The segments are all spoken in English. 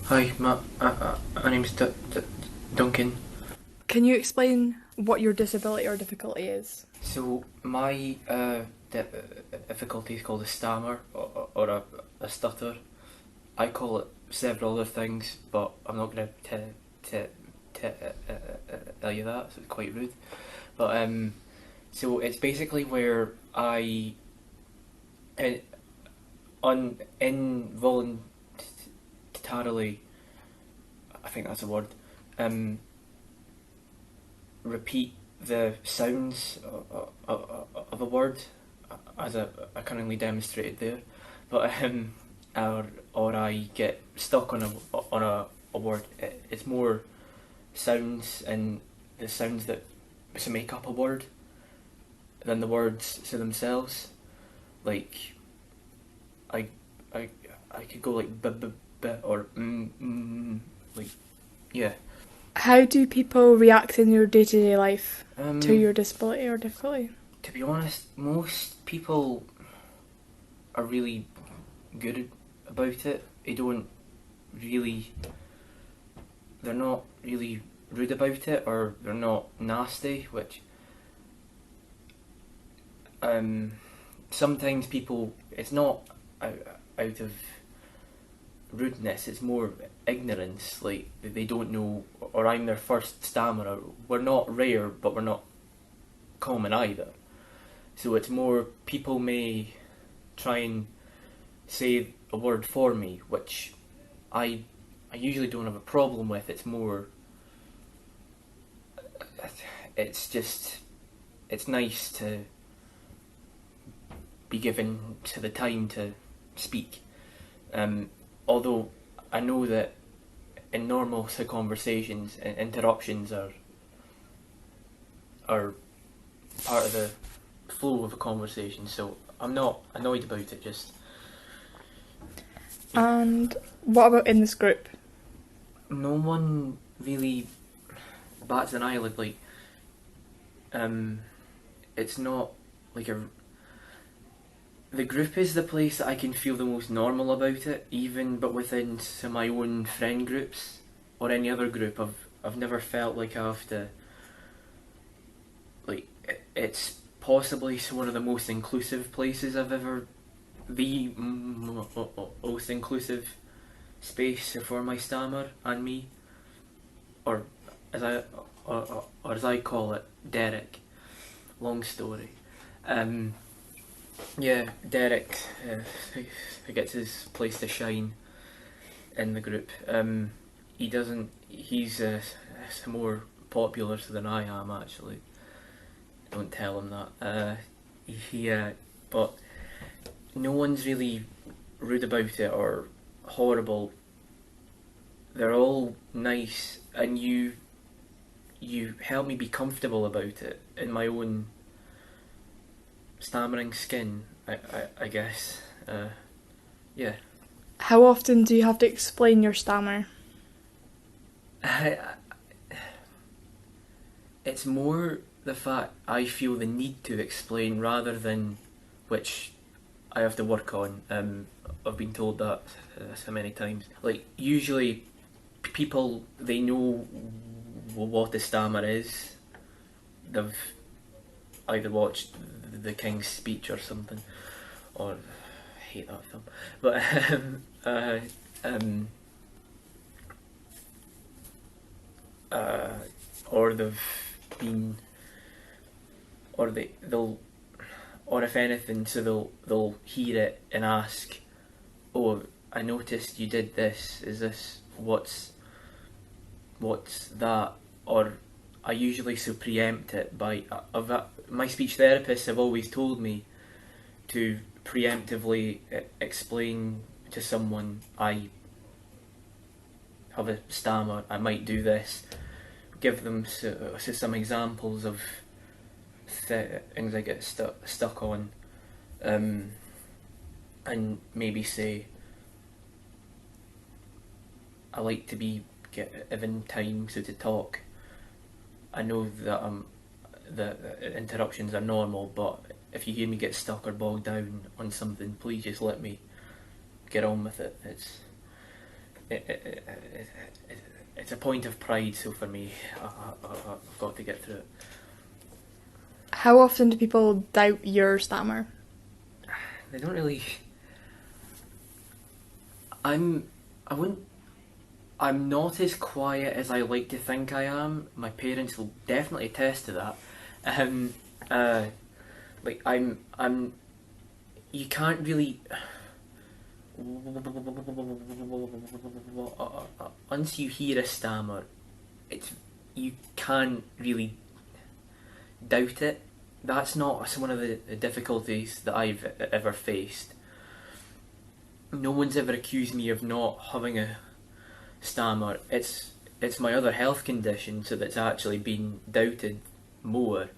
Hi, my name's Duncan. Can you explain what your disability or difficulty is? So my difficulty is called a stammer or a stutter. I call it several other things, but I'm not going to tell you that. So it's quite rude. But so it's basically where I uh, involuntarily, I think that's a word, um, repeat the sounds of a word as I currently demonstrated there, but or I get stuck on a word. It's more sounds and the sounds that to make up a word than the words to themselves. Like I I I could go like b b b or like yeah. How do people react in your day to day life to Um, your disability or difficulty? to be honest, most people are really good about it. They don't really, they're not really rude about it, or they're not nasty, which um, sometimes people, it's not out of rudeness, it's more ignorance, like they don't know, or I'm their first stammerer. We're not rare, but we're not common either. So it's more people may try and say a word for me, which I I usually don't have a problem with. It's more, it's just, it's nice to be given to the time to speak. Um, Although I know that in normal conversations, interruptions are part of the flow of a conversation. So I'm not annoyed about it. Just yeah, And what about in this group? no one really bats an eyelid. Like um, it's not like a the group is the place that I can feel the most normal about it, even but within my own friend groups or any other group. I've never felt like I have to like it's possibly one of the most inclusive places I've ever the most inclusive space for my stammer and me, or as I or as I call it, Derek. Long story. Um, Yeah, Derek gets his place to shine in the group. He doesn't. He's more popular than I am actually. Don't tell him that. He, but no one's really rude about it or horrible. They're all nice, and you help me be comfortable about it in my own stammering skin. I guess. Yeah. How often do you have to explain your stammer? I, it's more the fact I feel the need to explain rather than which I have to work on. I've been told that so many times. Like usually, people they know what the stammer is. They've either watched the King's Speech or something, or I hate that film. But um, uh, or they've been, or they'll or if anything, so they'll hear it and ask, "Oh, I noticed you did this. Is this what's that?" Or I usually so preempt it by my speech therapists have always told me to preemptively explain to someone I have a stammer. I might do this. Give them some examples of things I get stuck on, um, and maybe say I like to be given time so to talk. I know that the interruptions are normal, but if you hear me get stuck or bogged down on something, please just let me get on with it. it's a point of pride. So for me, I've got to get through it. How often do people doubt your stammer? They don't really. I'm. I wouldn't. I'm not as quiet as I like to think I am. My parents will definitely attest to that. Um, uh, like I'm. You can't really. Once you hear a stammer, it's you can't really doubt it. That's not one of the difficulties that I've ever faced. No one's ever accused me of not having a stammer. It's my other health condition, so that's actually been doubted more.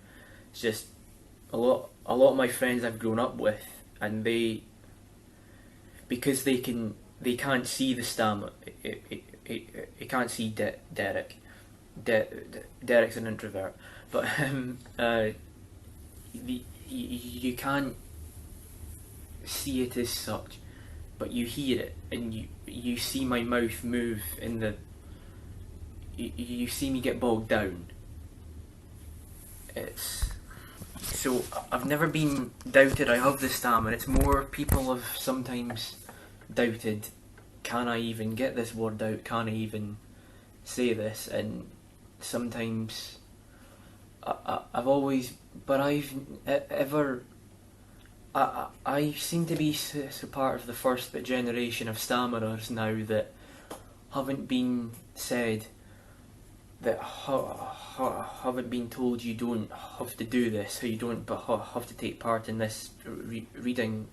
It's just a lot of my friends I've grown up with, and because they can't see the stammer. They can't see Derek. Derek's an introvert, but you can't see it as such, but you hear it, and you see my mouth move in the. You see me get bogged down. It's so I've never been doubted I have the stammer. It's more people have sometimes doubted, can I even get this word out? Can I even say this? And sometimes I've always, but I've ever. I seem to be so part of the first generation of stammerers now that haven't been said, that haven't been told you don't have to do this, or you don't have to take part in this reading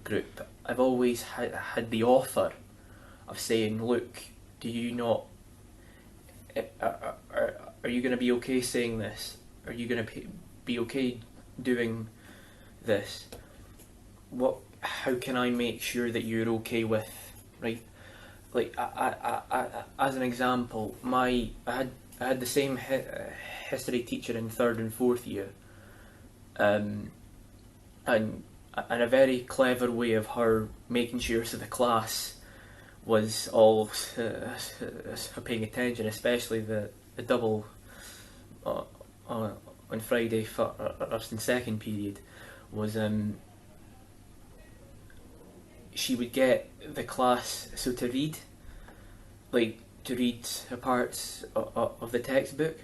group. I've always had the offer of saying, look, do you not, are you going to be okay saying this? Are you going to be okay doing this? How can I make sure that you're okay with, right? Like as an example, I had the same history teacher in third and fourth year, and a very clever way of her making sure so the class was all paying attention, especially the double on Friday first and second period, was she would get the class to read parts of the textbook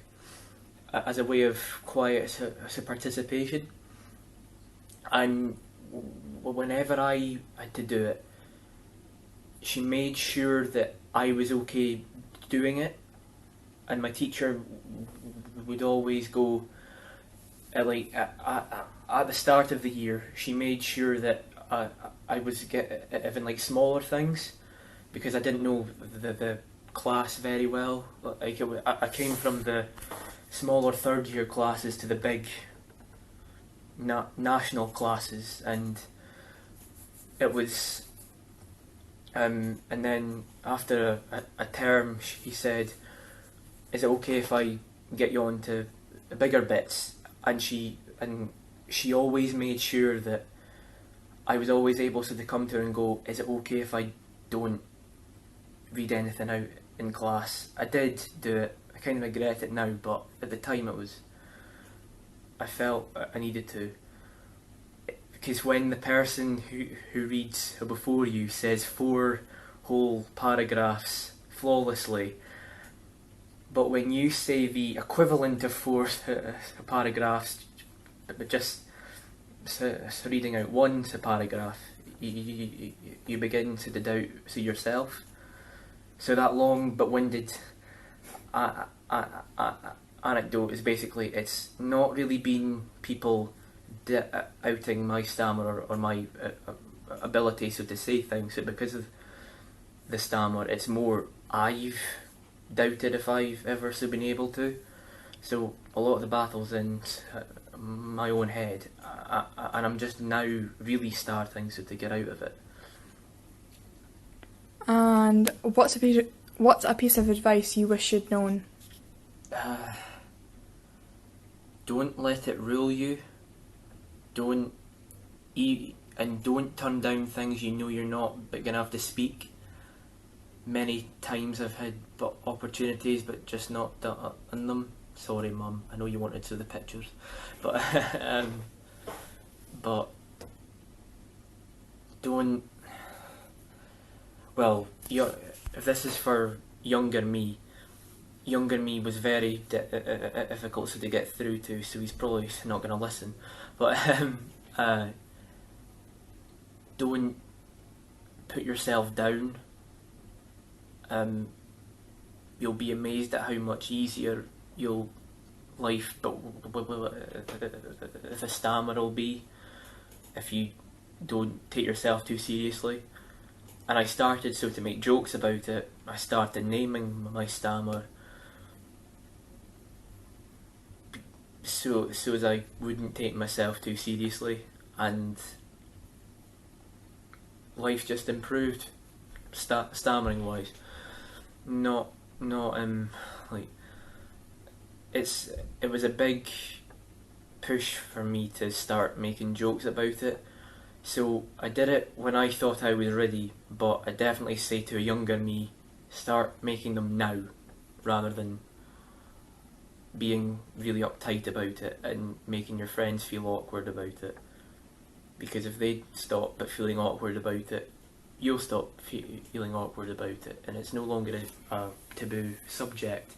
as a way of quiet participation, and whenever I had to do it, she made sure that I was okay doing it, and my teacher would always go at the start of the year. She made sure that I was given like smaller things, because I didn't know the class very well. Like I came from the smaller third year classes to the big national classes, and it was and then after a term he said, is it okay if I get you on to the bigger bits? And she always made sure that I was always able to come to her and go, is it okay if I don't read anything out in class? I did do it. I kind of regret it now, but at the time I felt I needed to. Because when the person who reads before you says 4 whole paragraphs flawlessly, but when you say the equivalent of 4 paragraphs, but just reading out 1 paragraph, you begin to doubt yourself. So that long but winded anecdote is basically, it's not really been people outing my stammer or my ability to say things. So because of the stammer, it's more I've doubted if I've ever been able to. So a lot of the battles in my own head, and I'm just now really starting to get out of it. And what's a piece of advice you wish you'd known? Don't let it rule you. Don't turn down things you know you're not big enough to speak. many times I've had opportunities but just not done them. Sorry, Mum. I know you wanted to see the pictures, but but don't. Well, if this is for younger me, was very difficult to get through to, so he's probably not going to listen. But don't put yourself down. You'll be amazed at how much easier your life, but with a stammer, will be if you don't take yourself too seriously. And I started to make jokes about it. I started naming my stammer, so as I wouldn't take myself too seriously, and life just improved, stammering wise. Not like it was a big push for me to start making jokes about it. So I did it when I thought I was ready, but I definitely say to a younger me, start making them now, rather than being really uptight about it and making your friends feel awkward about it. Because if they stop but feeling awkward about it, you'll stop feeling awkward about it, and it's no longer a taboo subject,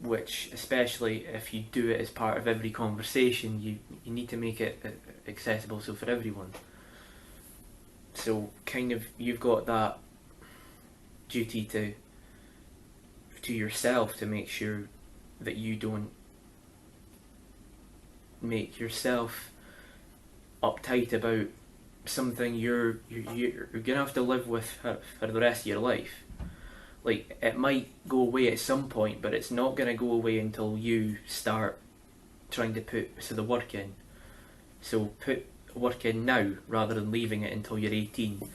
which, especially if you do it as part of every conversation, you need to make it accessible so for everyone. So kind of you've got that duty to yourself to make sure that you don't make yourself uptight about something you're gonna have to live with for the rest of your life. Like, it might go away at some point, but it's not gonna go away until you start trying to put the work in. So put work in now rather than leaving it until you're 18.